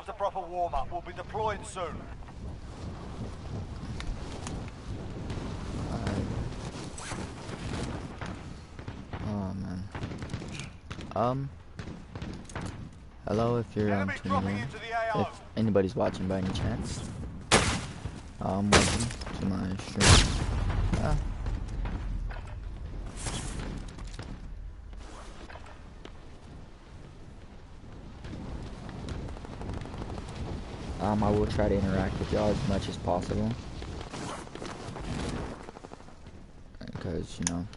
a proper warm-up. We'll be deploying soon. Oh man. Hello, if you're tuning in, if anybody's watching by any chance. Welcome to my stream. I will try to interact with y'all as much as possible. Because, you know.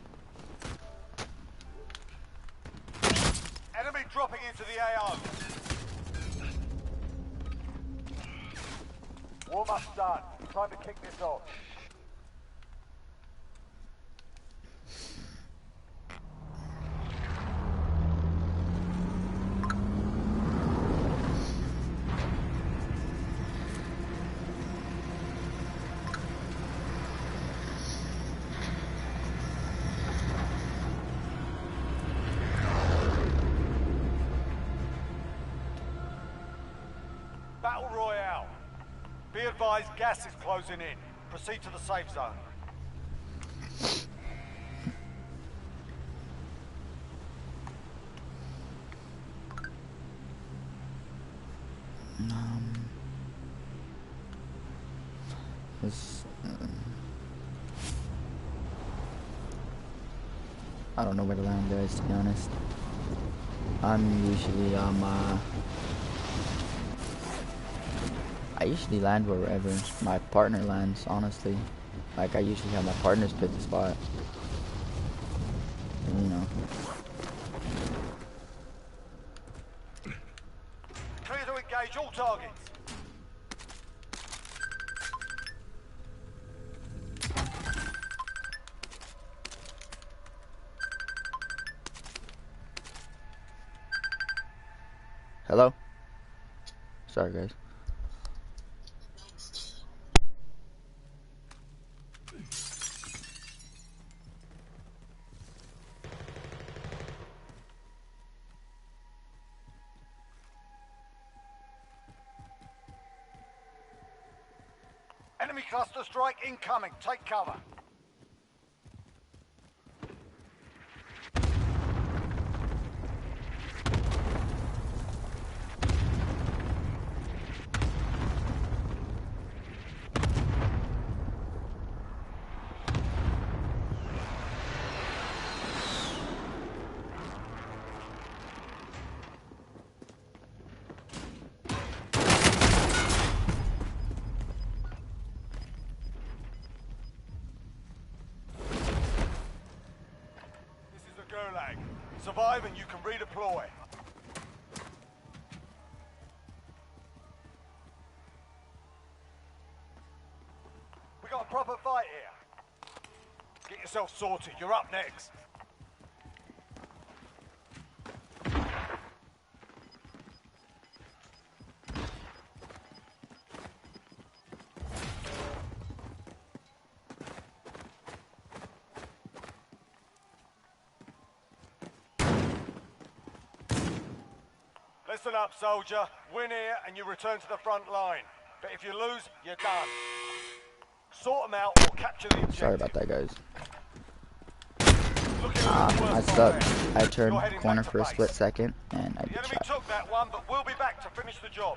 Enemy dropping into the AO. Warm-up's done. Time to kick this off. Battle Royale. Be advised, gas is closing in. Proceed to the safe zone. I don't know where to land, guys, to be honest. I'm usually I usually land wherever my partner lands, honestly. Like, I usually have my partners pick the spot. And, you know. Clear to engage all targets. Hello? Sorry, guys. Enemy cluster strike incoming. Take cover. Gulag. Survive and you can redeploy. We got a proper fight here. Get yourself sorted. You're up next. Listen up, soldier. Win here and you return to the front line. But if you lose, you're done. Sort them out or capture the objective. Sorry about that, guys. I sucked. I turned corner for a split second and I The get enemy shot. took that one, but we'll be back to finish the job.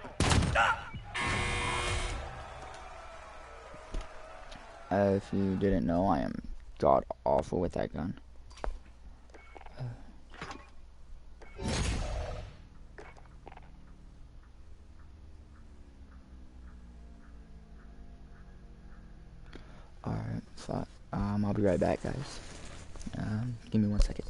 If you didn't know, I am god awful with that gun. Alright, so I'll be right back, guys. Give me 1 second.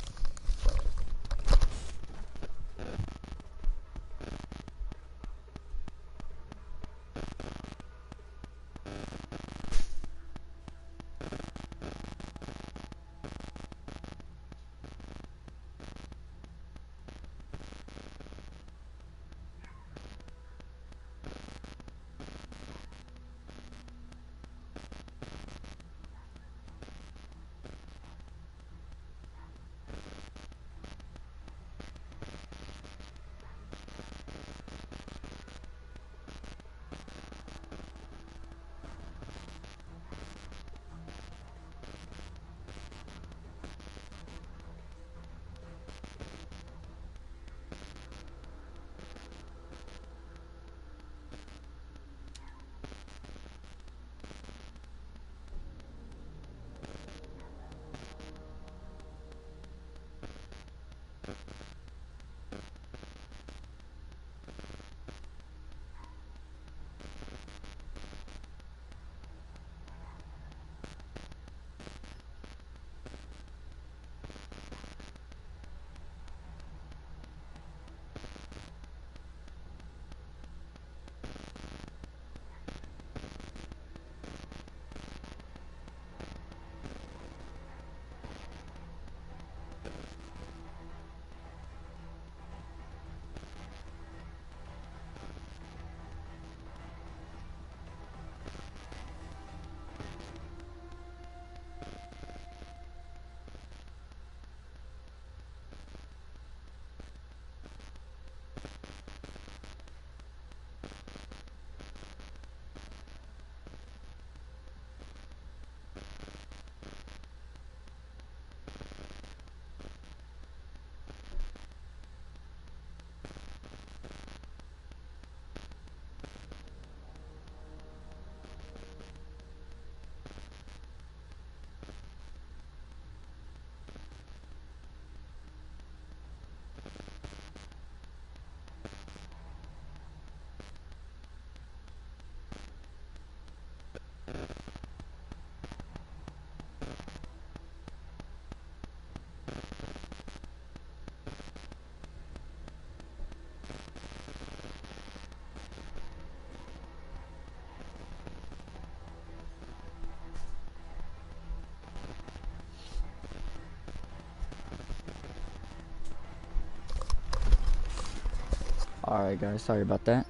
Alright guys, sorry about that.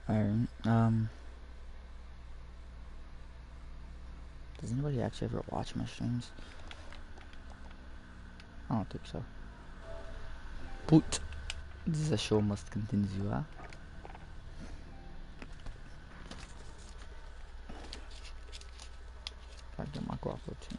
Alright, does anybody actually ever watch my streams? I don't think so. But the show must continue, huh? I get my guapo too.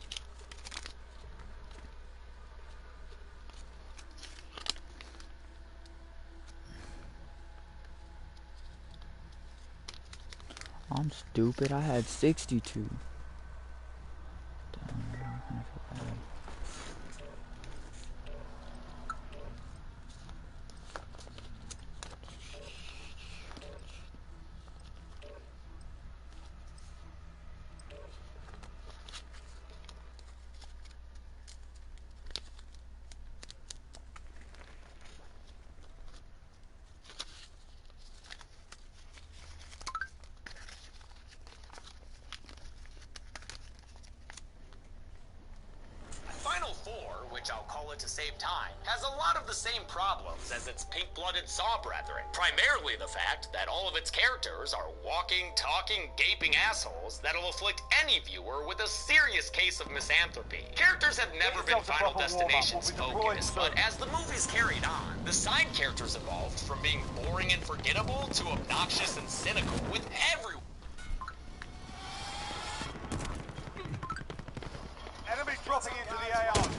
I'm stupid, I had 62. Damn, I feel bad. Which I'll call it to save time, has a lot of the same problems as its pink-blooded Saw brethren. Primarily the fact that all of its characters are walking, talking, gaping assholes that'll afflict any viewer with a serious case of misanthropy. Characters have never been Final Destination's focus, but as the movies carried on, the side characters evolved from being boring and forgettable to obnoxious and cynical, with everyone. Enemy dropping into the AR.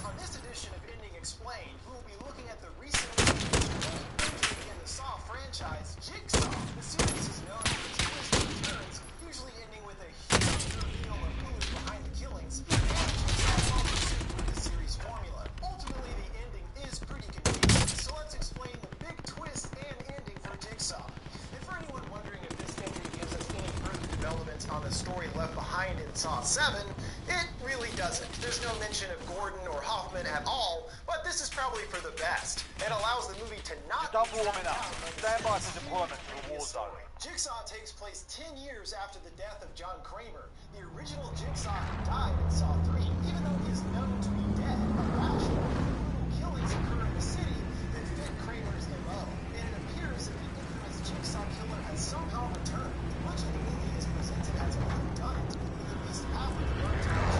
On this edition of Ending Explained, we will be looking at the recent entry in the Saw franchise, Jigsaw. The series is known for its twists and turns, usually ending with a huge reveal of who is behind the killings, and Jigsaw's also suit with the series formula. Ultimately, the ending is pretty convenient, so let's explain the big twist and ending for Jigsaw. And for anyone wondering if this entry gives us any further developments on the story left behind in Saw 7, it really doesn't. There's no mention of Gordon or Hoffman at all, but this is probably for the best. It allows the movie to not You're done warming up. Stand by for deployment to the war zone. Jigsaw takes place 10 years after the death of John Kramer. The original Jigsaw who died in Saw 3, even though he is known to be dead, a rational, brutal killings occur in the city that fit Kramer's MO, and it appears that the infamous Jigsaw killer has somehow returned. Much of the movie is presented as a whodunit, with at least half of the runtime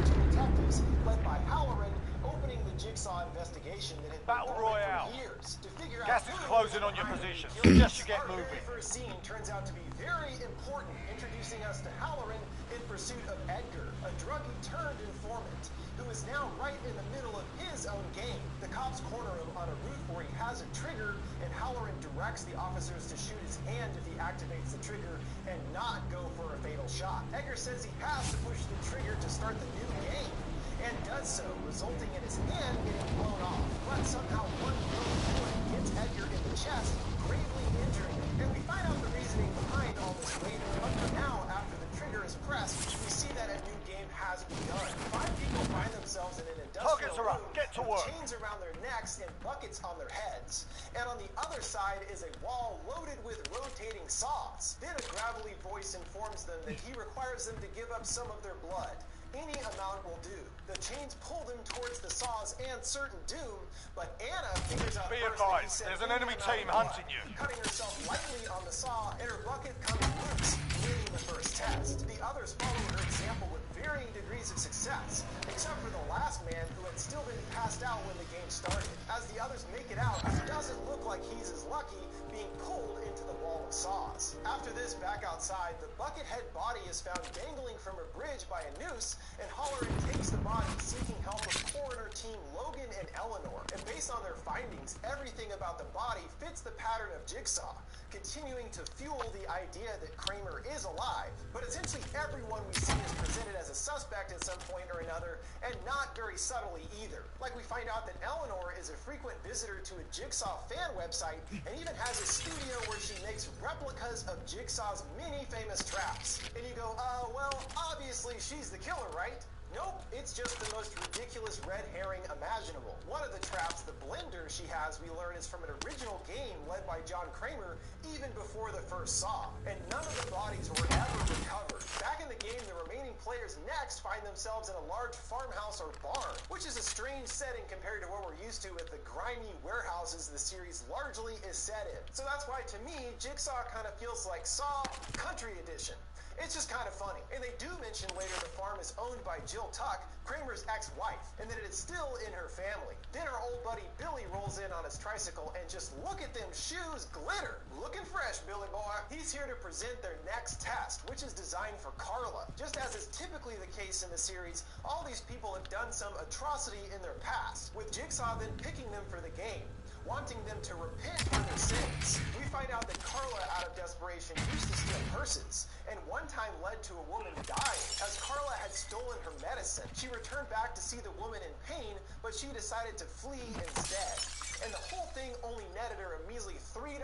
two detectives, led by Halloran, opening the Jigsaw investigation that had been Battle going Royale. for years to figure Gas out is who closing was on your behind the position. killings. Suggest you get Our moving. very first scene turns out to be very important, introducing us to Halloran in pursuit of Edgar, a druggie turned informant, who is now right in the middle of his own game. The cops corner him on a route where he has a trigger, and Halloran directs the officers to shoot his hand if he activates the trigger and not go for a fatal shot. Edgar says he has to push the trigger to start the new game, and does so, resulting in his hand getting blown off. But somehow one brilliant bullet hits Edgar in the chest, gravely injuring him. And we find out the reasoning behind all this later. But for now, after the trigger is pressed, we see that a new game has begun. 5 people find themselves in an industrial Targets are up. room Get to with work. chains around their necks and buckets on their heads. And on the other side is a wall loaded with rotating saws. Then a gravelly voice informs them that he requires them to give up some of their blood. Any amount will do. The chains pull them towards the saws and certain doom, but Anna figures out Be first that he advised, said there's an any enemy amount team of blood, hunting you. cutting herself lightly on the saw, and her bucket comes loose, winning the first test. The others follow her example with varying degrees of success, except for the last man who had still been passed out when the game started. As the others make it out, it doesn't look like he's as lucky, being pulled into the wall of saws. After this, back outside, the buckethead body is found dangling from a bridge by a noose, and Halloran takes the body, seeking help of coroner team Logan and Eleanor. And based on their findings, everything about the body fits the pattern of Jigsaw, continuing to fuel the idea that Kramer is alive. But essentially everyone we see is presented as a suspect at some point or another, and not very subtly either. Like we find out that Eleanor is a frequent visitor to a Jigsaw fan website, and even has a studio where she makes replicas of Jigsaw's many famous traps. And you go, well, obviously she's the killer, right? Nope, it's just the most ridiculous red herring imaginable. One of the traps, the blender she has, we learn is from an original game led by John Kramer even before the first Saw, and none of the bodies were ever recovered. Back in the game, the remaining players next find themselves in a large farmhouse or barn, which is a strange setting compared to what we're used to with the grimy warehouses the series largely is set in. So that's why, to me, Jigsaw kind of feels like Saw Country Edition. It's just kind of funny. And they do mention later the farm is owned by Jill Tuck, Kramer's ex-wife, and that it is still in her family. Then our old buddy Billy rolls in on his tricycle, and just look at them shoes glitter. Looking fresh, Billy boy. He's here to present their next test, which is designed for Carla. Just as is typically the case in the series, all these people have done some atrocity in their past, with Jigsaw then picking them for the game, wanting them to repent for their sins. We find out that Carla, out of desperation, used to steal purses, and one time led to a woman dying, as Carla had stolen her medicine. She returned back to see the woman in pain, but she decided to flee instead. And the whole thing only netted her a measly $3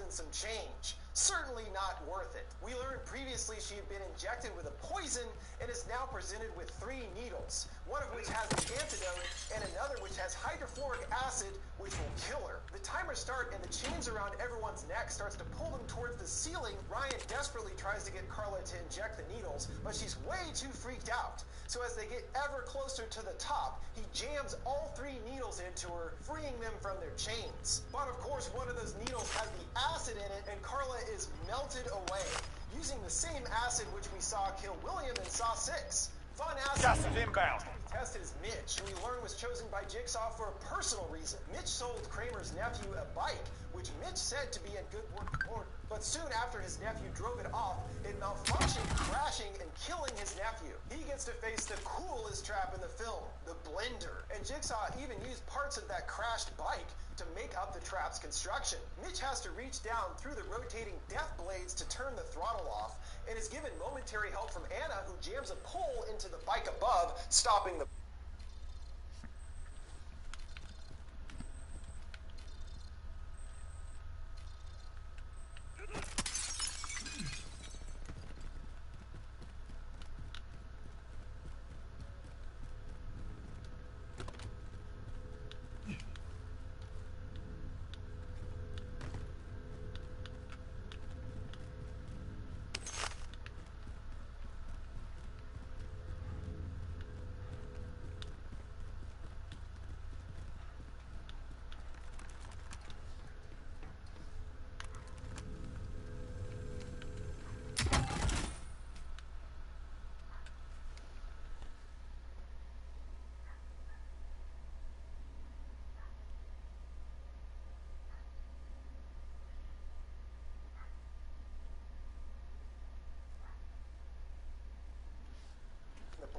and some change. Certainly not worth it. We learned previously she had been injected with a poison and is now presented with 3 needles, one of which has the antidote and another which has hydrofluoric acid, which will kill her. The timers start and the chains around everyone's neck starts to pull them towards the ceiling. Ryan desperately tries to get Carla to inject the needles, but she's way too freaked out. So as they get ever closer to the top, he jams all 3 needles into her, freeing them from their chains. But of course, one of those needles has the acid in it, and Carla is melted away, using the same acid which we saw kill William in Saw 6. Fun acid. Gas is inbound. Tested as Mitch, who we learn was chosen by Jigsaw for a personal reason. Mitch sold Kramer's nephew a bike, which Mitch said to be in good working order. But soon after his nephew drove it off, it malfunctioned, crashing and killing his nephew. He gets to face the coolest trap in the film, the blender. And Jigsaw even used parts of that crashed bike to make up the trap's construction. Mitch has to reach down through the rotating death blades to turn the throttle off, and is given momentary help from Anna, who jams a pole into the bike above, stopping the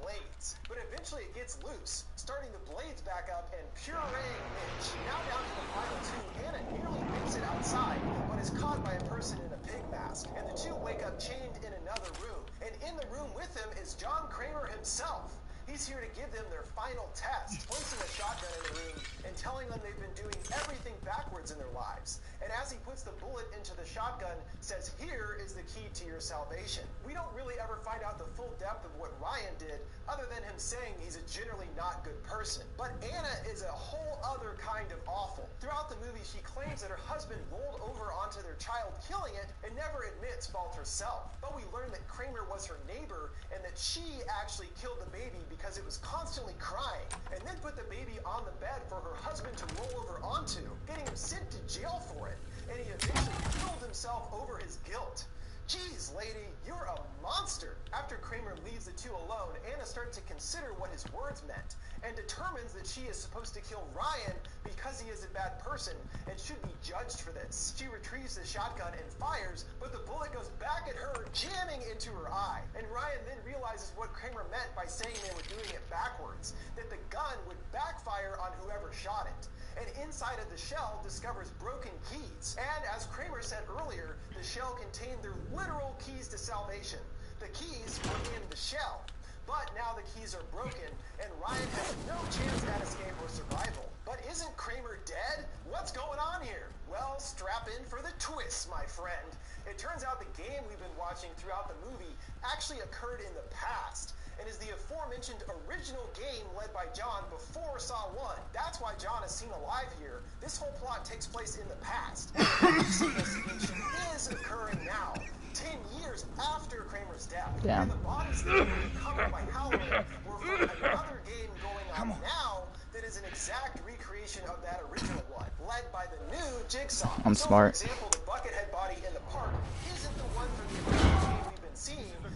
blades. But eventually it gets loose, starting the blades back up and pureeing Mitch. Now down to the final 2, Anna nearly makes it outside, but is caught by a person in a pig mask, and the 2 wake up chained in another room. And in the room with them is John Kramer himself. He's here to give them their final test, placing a shotgun in the room and telling them they've been doing everything backwards in their lives. And as he puts the bullet into the shotgun, says, "Here is the key to your salvation." We don't really ever find out the full depth of what Ryan did, other than him saying he's a generally not good person. But Anna is a whole other kind of awful. Throughout the movie, she claims that her husband rolled over onto their child, killing it, and never admits fault herself. But we learn that Kramer was her neighbor, and that she actually killed the baby because it was constantly crying, and then put the baby on the bed for her husband to roll over onto, getting him sent to jail for it, and he eventually killed himself over his guilt. Geez, lady, you're a monster. After Kramer leaves the 2 alone, Anna starts to consider what his words meant, and determines that she is supposed to kill Ryan because he is a bad person and should be judged for this. She retrieves the shotgun and fires, but the bullet goes back at her, jamming into her eye. And Ryan then realizes what Kramer meant by saying they were doing it backwards, that the gun would backfire on whoever shot it. And inside of the shell discovers broken keys. And as Kramer said earlier, the shell contained their literal keys to salvation. The keys were in the shell. But now the keys are broken, and Ryan has no chance at escape or survival. But isn't Kramer dead? What's going on here? Well, strap in for the twist, my friend. It turns out the game we've been watching throughout the movie actually occurred in the past. and is the aforementioned original game led by John before Saw 1. That's why John is seen alive here. This whole plot takes place in the past. This investigation is occurring now, 10 years after Kramer's death. Damn. And the bodies that were recovered by Halloran were from another game going on now that is an exact recreation of that original one, led by the new Jigsaw. I'm smart. For example, the Buckethead body in the park isn't the one from the original game we've been seeing, but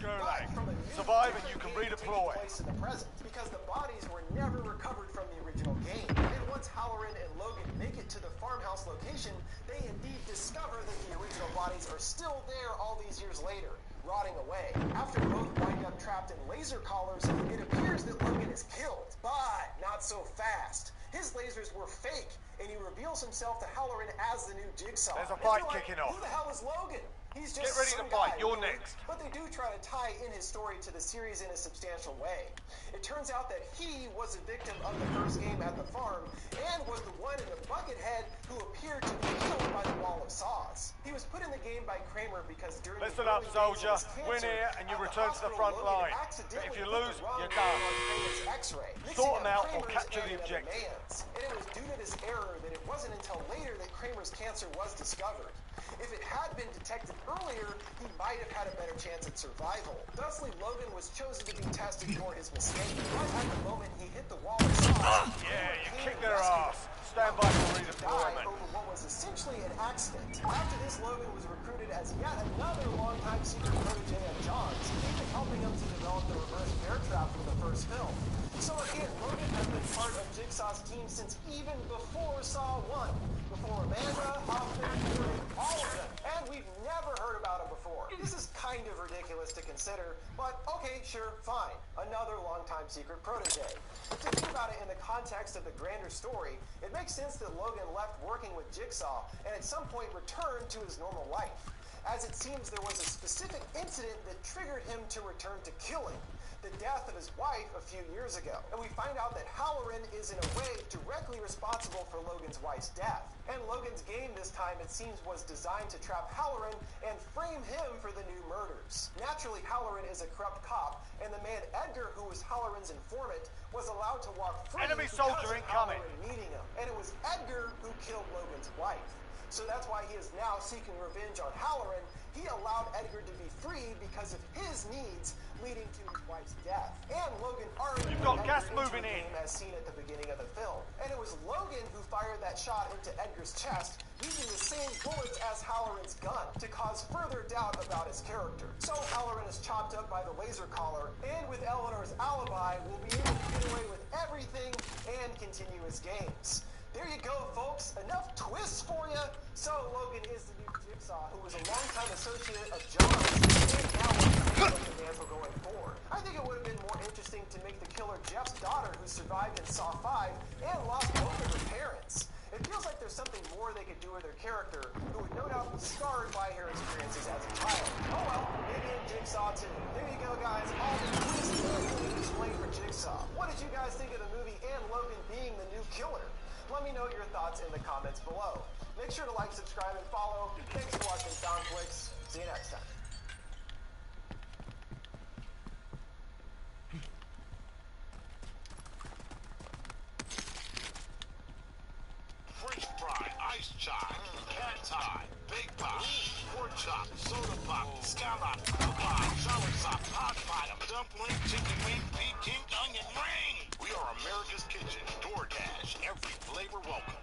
from a new Survive and you can game redeploy. taking place in the present, because the bodies were never recovered from the original game. And once Halloran and Logan make it to the farmhouse location, they indeed discover that the original bodies are still there all these years later, rotting away. After both wind up trapped in laser collars, it appears that Logan is killed, but not so fast. His lasers were fake, and he reveals himself to Halloran as the new Jigsaw. There's a And fight they're like, kicking off. Who the hell is Logan? He's just Get ready to some fight. guy, You're really. next. But they do try to tie in his story to the series in a substantial way. It turns out that he was a victim of the first game at the farm, and was the one in the Buckethead who appeared to be killed by the Wall of Saws. He was put in the game by Kramer because during Listen the up, early soldier. days of his Win cancer, here and you at the return to the hospital, front Logan line. But accidentally if you put the lose, wrong you're name done. on Kramer's X-ray, Sort 'em mixing out up or Kramer's capture and the another objective. man's. And it was due to this error that it wasn't until later that Kramer's cancer was discovered. If it had been detected earlier, he might have had a better chance at survival. Thusly, Logan was chosen to be tested for his mistake. But at the moment he hit the wall of Saws, Yeah, you came kicked and their rescued ass. him. Stand by for Died redeployment. over what was essentially an accident. After this, Logan was recruited as yet another longtime secret protege of John's, even helping him to develop the reverse bear trap from the first film. So again, Logan has been part of Jigsaw's team since even before Saw 1. Before Amanda, Hoffman, Fury, all of them. And we've never heard about him before. This is kind of ridiculous to consider, but okay, sure, fine. Another longtime secret protege. To think about it in the context of the grander story, it makes sense that Logan left working with Jigsaw and at some point returned to his normal life, as it seems there was a specific incident that triggered him to return to killing. The death of his wife a few years ago. And we find out that Halloran is in a way directly responsible for Logan's wife's death. And Logan's game this time, it seems, was designed to trap Halloran and frame him for the new murders. Naturally, Halloran is a corrupt cop, and the man Edgar, who was Halloran's informant, was allowed to walk free Enemy because soldier of incoming. Halloran meeting him. And it was Edgar who killed Logan's wife. So that's why he is now seeking revenge on Halloran. He allowed Edgar to be free because of his needs, leading to his wife's death. And Logan already You've put got gas Edgar into moving the in. game as seen at the beginning of the film. And it was Logan who fired that shot into Edgar's chest, using the same bullets as Halloran's gun, to cause further doubt about his character. So Halloran is chopped up by the laser collar, and with Eleanor's alibi, will be able to get away with everything and continue his games. There you go, folks. Enough twists for you. So Logan is the new Jigsaw, who was a longtime associate of John's, and now will be the mantle going forward. I think it would have been more interesting to make the killer Jeff's daughter, who survived in Saw 5 and lost both of her parents. It feels like there's something more they could do with her character, who would no doubt be scarred by her experiences as a child. Oh well, maybe in Jigsaw 2. There you go, guys. All the twists and explained for Jigsaw. What did you guys think of the movie and Logan being the new killer? Let me know your thoughts in the comments below. Make sure to like, subscribe, and follow. Thanks for watching Soundflix. See you next time. French fry, ice chop, cat eye, big pop, pork chop, soda pop, scallop, pie, soursop, hot pie, dumpling, chicken wing, Peking onion ring. We are America's Kitchen. DoorDash. Every flavor welcome.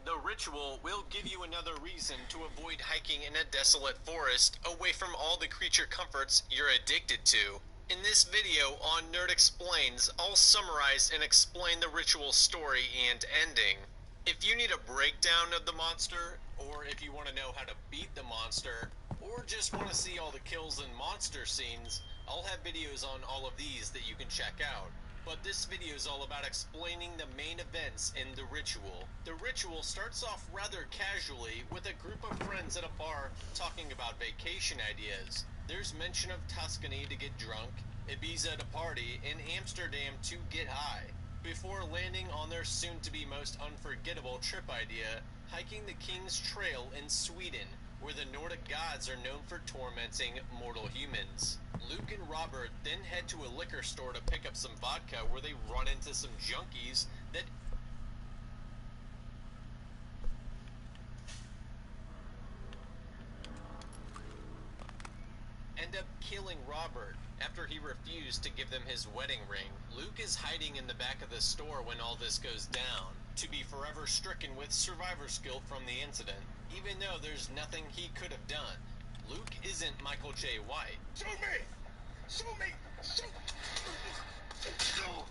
The ritual will give you another reason to avoid hiking in a desolate forest away from all the creature comforts you're addicted to. In this video on Nerd Explains, I'll summarize and explain the ritual story and ending. If you need a breakdown of the monster, or if you want to know how to beat the monster, or just want to see all the kills and monster scenes, I'll have videos on all of these that you can check out. But this video is all about explaining the main events in The Ritual. The Ritual starts off rather casually with a group of friends at a bar talking about vacation ideas. There's mention of Tuscany to get drunk, Ibiza to party, and Amsterdam to get high, before landing on their soon-to-be most unforgettable trip idea, hiking the King's Trail in Sweden, where the Nordic gods are known for tormenting mortal humans. Luke and Robert then head to a liquor store to pick up some vodka, where they run into some junkies that end up killing Robert after he refused to give them his wedding ring. Luke is hiding in the back of the store when all this goes down, to be forever stricken with survivor's guilt from the incident, even though there's nothing he could have done. Luke isn't Michael J. White. Shoot me! Shoot me! Shoot! No!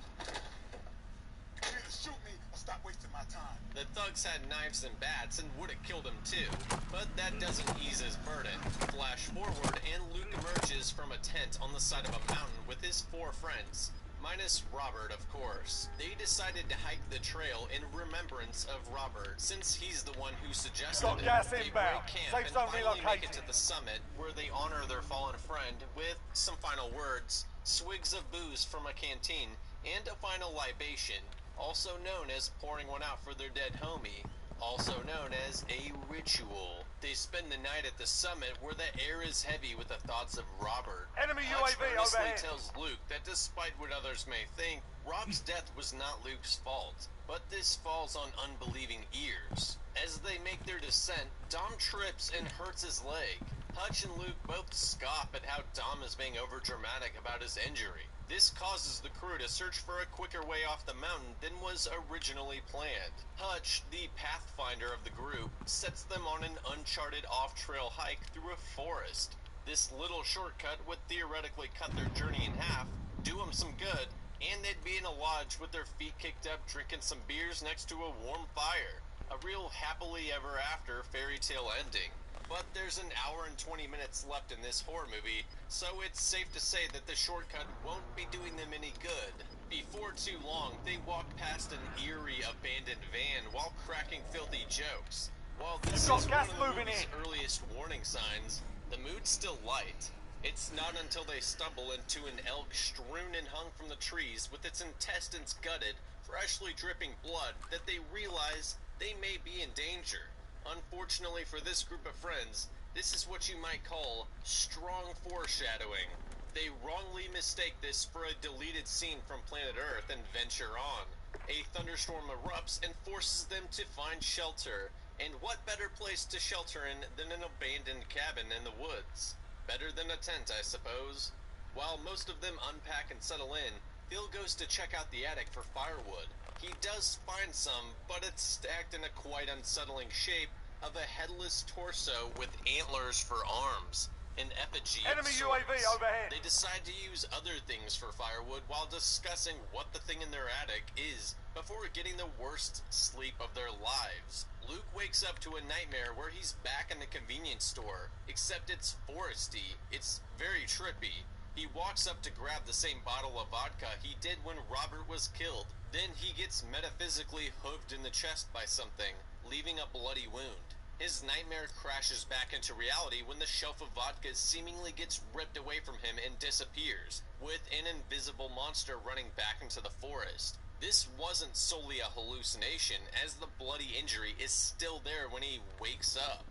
You either shoot me or stop wasting my time. The thugs had knives and bats and would have killed him too, but that doesn't ease his burden. Flash forward and Luke emerges from a tent on the side of a mountain with his 4 friends, minus Robert, of course. They decided to hike the trail in remembrance of Robert, since he's the one who suggested Got it. gas They inbound. break camp Safe and zone finally make it relocated. to the summit, where they honor their fallen friend with some final words, swigs of booze from a canteen, and a final libation, also known as pouring one out for their dead homie, also known as a ritual. They spend the night at the summit, where the air is heavy with the thoughts of Robert. Enemy Hutch UAV earnestly overhead. tells Luke that despite what others may think, Rob's death was not Luke's fault, but this falls on unbelieving ears. As they make their descent, Dom trips and hurts his leg. Hutch and Luke both scoff at how Dom is being overdramatic about his injury. This causes the crew to search for a quicker way off the mountain than was originally planned. Hutch, the pathfinder of the group, sets them on an uncharted off-trail hike through a forest. This little shortcut would theoretically cut their journey in half, do them some good, and they'd be in a lodge with their feet kicked up drinking some beers next to a warm fire. A real happily ever after fairy tale ending. But there's an hour and 20 minutes left in this horror movie, so it's safe to say that the shortcut won't be doing them any good. Before too long, they walk past an eerie abandoned van while cracking filthy jokes. While this Got is gas one of the moving movie's in. earliest warning signs, the mood's still light. It's not until they stumble into an elk strewn and hung from the trees with its intestines gutted, freshly dripping blood, that they realize they may be in danger. Unfortunately for this group of friends, this is what you might call strong foreshadowing. They wrongly mistake this for a deleted scene from Planet Earth and venture on. A thunderstorm erupts and forces them to find shelter. And what better place to shelter in than an abandoned cabin in the woods? Better than a tent, I suppose. While most of them unpack and settle in, Phil goes to check out the attic for firewood. He does find some, but it's stacked in a quite unsettling shape of a headless torso with antlers for arms, an effigy of Enemy sorts. UAV overhead. They decide to use other things for firewood while discussing what the thing in their attic is before getting the worst sleep of their lives. Luke wakes up to a nightmare where he's back in the convenience store, except it's foresty. It's very trippy. He walks up to grab the same bottle of vodka he did when Robert was killed. Then he gets metaphysically hooked in the chest by something, leaving a bloody wound. His nightmare crashes back into reality when the shelf of vodka seemingly gets ripped away from him and disappears, with an invisible monster running back into the forest. This wasn't solely a hallucination, as the bloody injury is still there when he wakes up.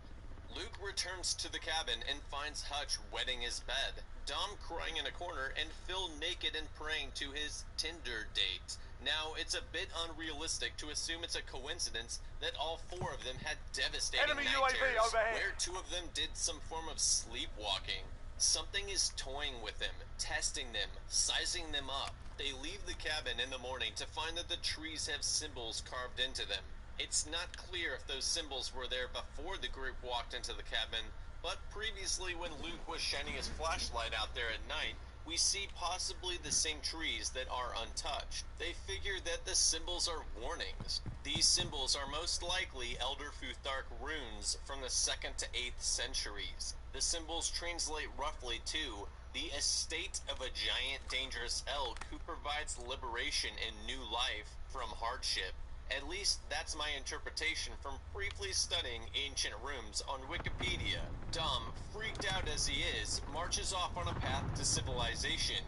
Luke returns to the cabin and finds Hutch wetting his bed, Dom crying in a corner, and Phil naked and praying to his Tinder date. Now, it's a bit unrealistic to assume it's a coincidence that all 4 of them had devastating Enemy night UAV terrors, overhead. where 2 of them did some form of sleepwalking. Something is toying with them, testing them, sizing them up. They leave the cabin in the morning to find that the trees have symbols carved into them. It's not clear if those symbols were there before the group walked into the cabin, but previously when Luke was shining his flashlight out there at night, we see possibly the same trees that are untouched. They figure that the symbols are warnings. These symbols are most likely Elder Futhark runes from the 2nd to 8th centuries. The symbols translate roughly to the estate of a giant dangerous elk who provides liberation and new life from hardship. At least that's my interpretation from briefly studying ancient runes on Wikipedia. Dom, freaked out as he is, marches off on a path to civilization,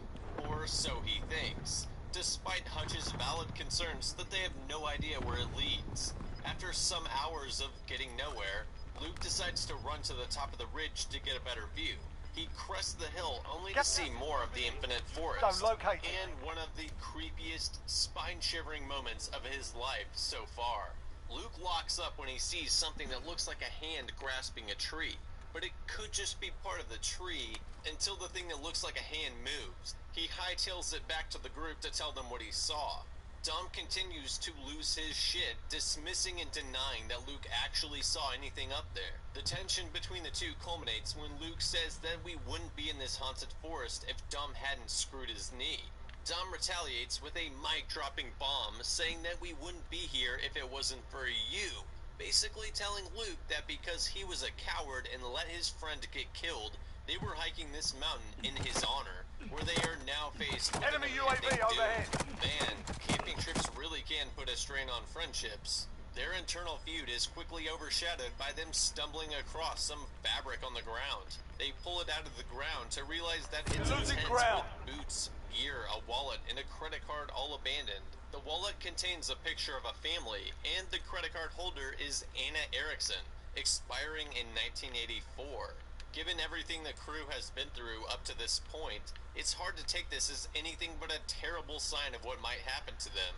or so he thinks, despite Hutch's valid concerns that they have no idea where it leads. After some hours of getting nowhere, Luke decides to run to the top of the ridge to get a better view. He crests the hill only to see more of the infinite forest, and one of the creepiest, spine-shivering moments of his life so far. Luke locks up when he sees something that looks like a hand grasping a tree, but it could just be part of the tree until the thing that looks like a hand moves. He hightails it back to the group to tell them what he saw. Dom continues to lose his shit, dismissing and denying that Luke actually saw anything up there. The tension between the two culminates when Luke says that we wouldn't be in this haunted forest if Dom hadn't screwed his knee. Dom retaliates with a mic-dropping bomb, saying that we wouldn't be here if it wasn't for you. Basically telling Luke that because he was a coward and let his friend get killed, they were hiking this mountain in his honor, where they are now faced with Enemy an UAV impending overhead. doom. Man, camping trips really can put a strain on friendships. Their internal feud is quickly overshadowed by them stumbling across some fabric on the ground. They pull it out of the ground to realize that it's a losing tent ground. with boots, gear, a wallet, and a credit card all abandoned. The wallet contains a picture of a family, and the credit card holder is Anna Erickson, expiring in 1984. Given everything the crew has been through up to this point, it's hard to take this as anything but a terrible sign of what might happen to them.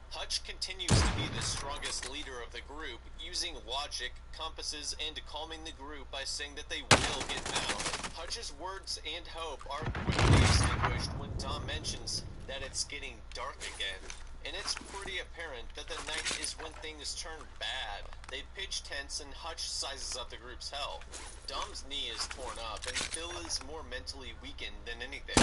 Hutch continues to be the strongest leader of the group, using logic, compasses, and calming the group by saying that they will get found. Hutch's words and hope are quickly extinguished when Dom mentions that it's getting dark again. And it's pretty apparent that the night is when things turn bad. They pitch tents and Hutch sizes up the group's health. Dom's knee is torn up and Phil is more mentally weakened than anything.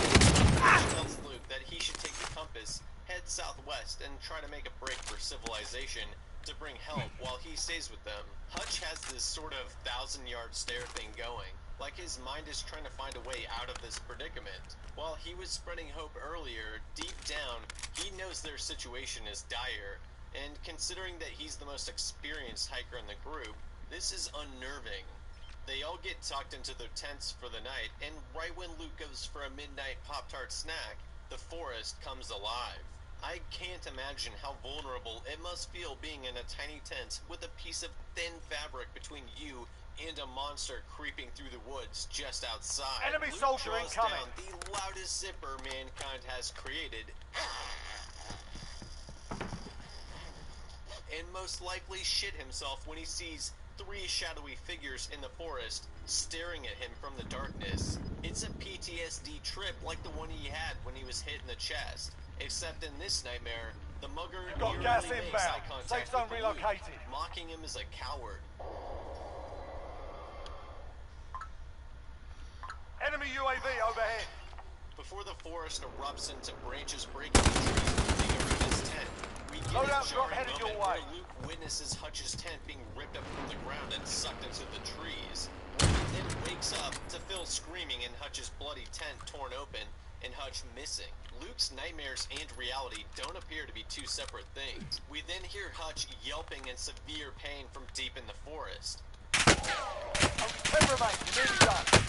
Hutch tells Luke that he should take the compass, head southwest, and try to make a break for civilization to bring help while he stays with them. Hutch has this sort of 1,000-yard stare thing going, like his mind is trying to find a way out of this predicament. While he was spreading hope earlier, deep down, he knows their situation is dire, and considering that he's the most experienced hiker in the group, this is unnerving. They all get tucked into their tents for the night, and right when Luke goes for a midnight Pop-Tart snack, the forest comes alive. I can't imagine how vulnerable it must feel being in a tiny tent with a piece of thin fabric between you and a monster creeping through the woods just outside. Enemy Luke soldier draws incoming. down the loudest zipper mankind has created, and most likely shit himself when he sees 3 shadowy figures in the forest staring at him from the darkness. It's a PTSD trip like the one he had when he was hit in the chest, except in this nightmare, the mugger Got nearly gas makes inbound. eye contact Safe zone with Luke, relocated. mocking him as a coward. Enemy UAV overhead. Before the forest erupts into branches breaking the trees moving around his tent, we get Loadout a drop jarring headed your moment way. where Luke witnesses Hutch's tent being ripped up from the ground and sucked into the trees. He then wakes up to Phil screaming and Hutch's bloody tent torn open and Hutch missing. Luke's nightmares and reality don't appear to be two separate things. We then hear Hutch yelping in severe pain from deep in the forest. Only 10 remain. You're nearly done.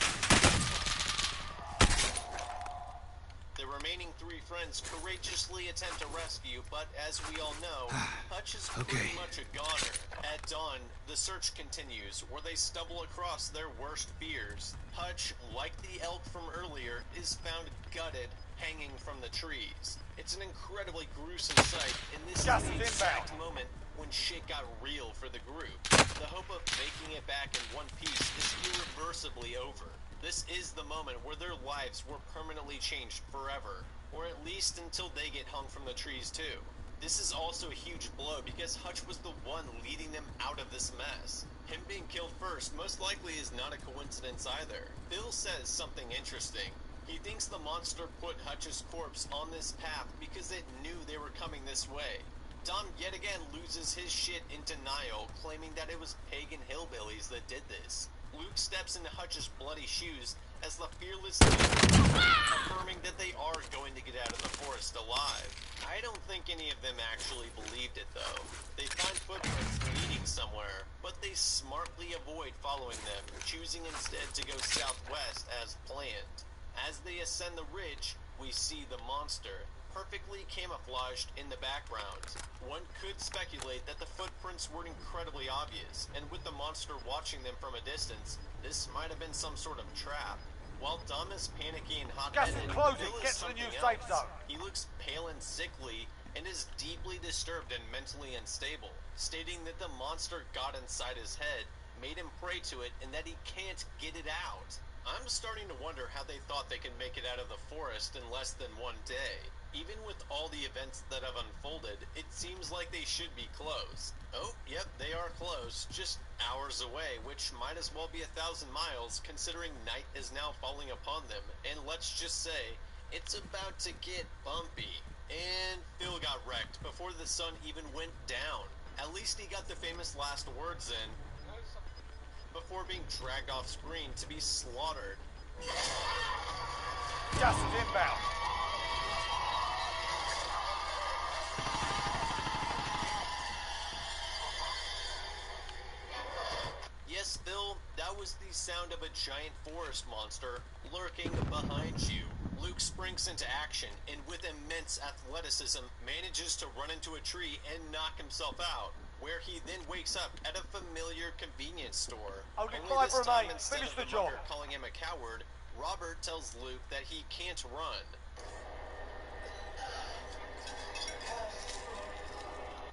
The remaining 3 friends courageously attempt to rescue, but as we all know, Hutch is pretty much a goner. At dawn, the search continues, where they stumble across their worst fears. Hutch, like the elk from earlier, is found gutted, hanging from the trees. It's an incredibly gruesome sight, and this Gas is the is exact inbound. moment when shit got real for the group. The hope of making it back in one piece is irreversibly over. This is the moment where their lives were permanently changed forever, or at least until they get hung from the trees too. This is also a huge blow because Hutch was the one leading them out of this mess. Him being killed first most likely is not a coincidence either. Phil says something interesting. He thinks the monster put Hutch's corpse on this path because it knew they were coming this way. Dom yet again loses his shit in denial, claiming that it was pagan hillbillies that did this. Luke steps into Hutch's bloody shoes as the fearless leader, affirming that they are going to get out of the forest alive. I don't think any of them actually believed it, though. They find footprints leading somewhere, but they smartly avoid following them, choosing instead to go southwest as planned. As they ascend the ridge, we see the monster, perfectly camouflaged in the background. One could speculate that the footprints were incredibly obvious, and with the monster watching them from a distance, this might have been some sort of trap. While Dom is panicky and Gas hot-headed, is closing. Phil is Get to the something new safe else. zone. He looks pale and sickly and is deeply disturbed and mentally unstable, stating that the monster got inside his head, made him pray to it, and that he can't get it out. I'm starting to wonder how they thought they could make it out of the forest in less than one day. Even with all the events that have unfolded, it seems like they should be close. Oh, yep, they are close, just hours away, which might as well be 1,000 miles considering night is now falling upon them, and let's just say, it's about to get bumpy. And Phil got wrecked before the sun even went down. At least he got the famous last words in, before being dragged off screen to be slaughtered. Gas is inbound. Yes, Phil, that was the sound of a giant forest monster lurking behind you. Luke springs into action and with immense athleticism manages to run into a tree and knock himself out, where he then wakes up at a familiar convenience store. Only 5 this time, remain. instead Finish of the job. mugger calling him a coward, Robert tells Luke that he can't run.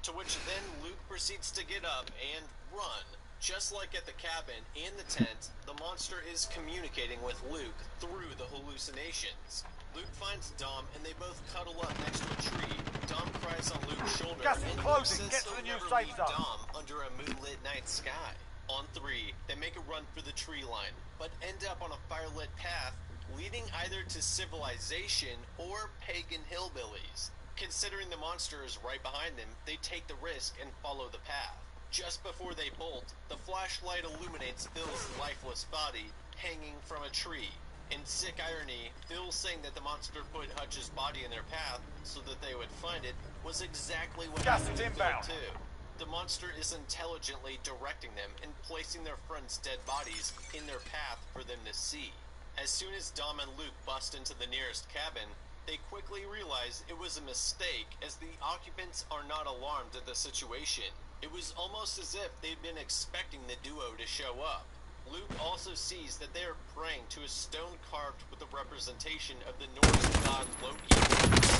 To which then Luke proceeds to get up and run. Just like at the cabin and the tent, the monster is communicating with Luke through the hallucinations. Luke finds Dom and they both cuddle up next to a tree. Dom cries on Luke's shoulder Gas is and Luke closing. says Get to he'll the new never safe leave zone. Dom under a moonlit night sky. On 3, they make a run for the tree line, but end up on a firelit path leading either to civilization or pagan hillbillies. Considering the monster is right behind them, they take the risk and follow the path. Just before they bolt, the flashlight illuminates Phil's lifeless body hanging from a tree. In sick irony, Phil saying that the monster put Hutch's body in their path so that they would find it was exactly what Gas happened is to Phil inbound. too. The monster is intelligently directing them and placing their friends' dead bodies in their path for them to see. As soon as Dom and Luke bust into the nearest cabin, they quickly realize it was a mistake as the occupants are not alarmed at the situation. It was almost as if they'd been expecting the duo to show up. Luke also sees that they are praying to a stone carved with a representation of the Norse god Loki.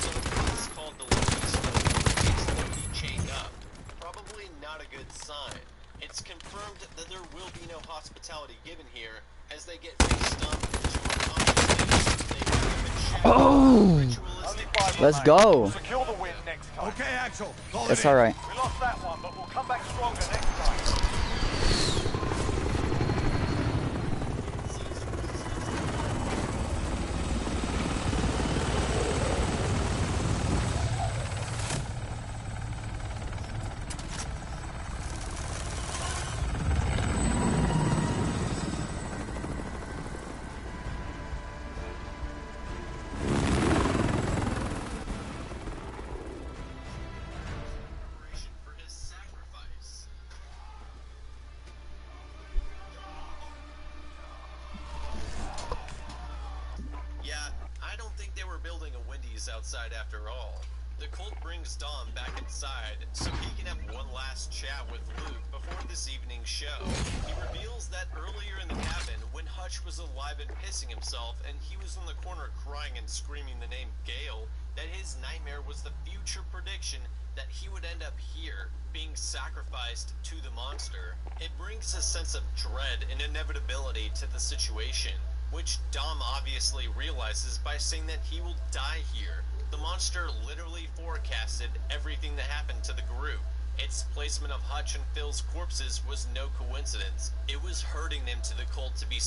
So it's called the Loki stone, which makes Loki chained up. Probably not a good sign. It's confirmed that there will be no hospitality given here as they get face stumped to accomplish they have been shackled. Oh! Only 5 Let's remain. go. We'll secure the win next time. Okay, Axel. Call That's it in. alright. We lost that one, but we'll come back stronger next time. For his sacrifice. Yeah, I don't think they were building a Wendy's outside after all. The cult brings Dom back inside so he can have one last chat with Luke before this evening's show. He reveals that earlier in the cabin, when Hutch was alive and pissing himself and he was in the corner crying and screaming the name Gale, that his nightmare was the future prediction that he would end up here, being sacrificed to the monster. It brings a sense of dread and inevitability to the situation, which Dom obviously realizes by saying that he will die here. The monster literally forecasted everything that happened to the group. Its placement of Hutch and Phil's corpses was no coincidence. It was hurting them to the cult to be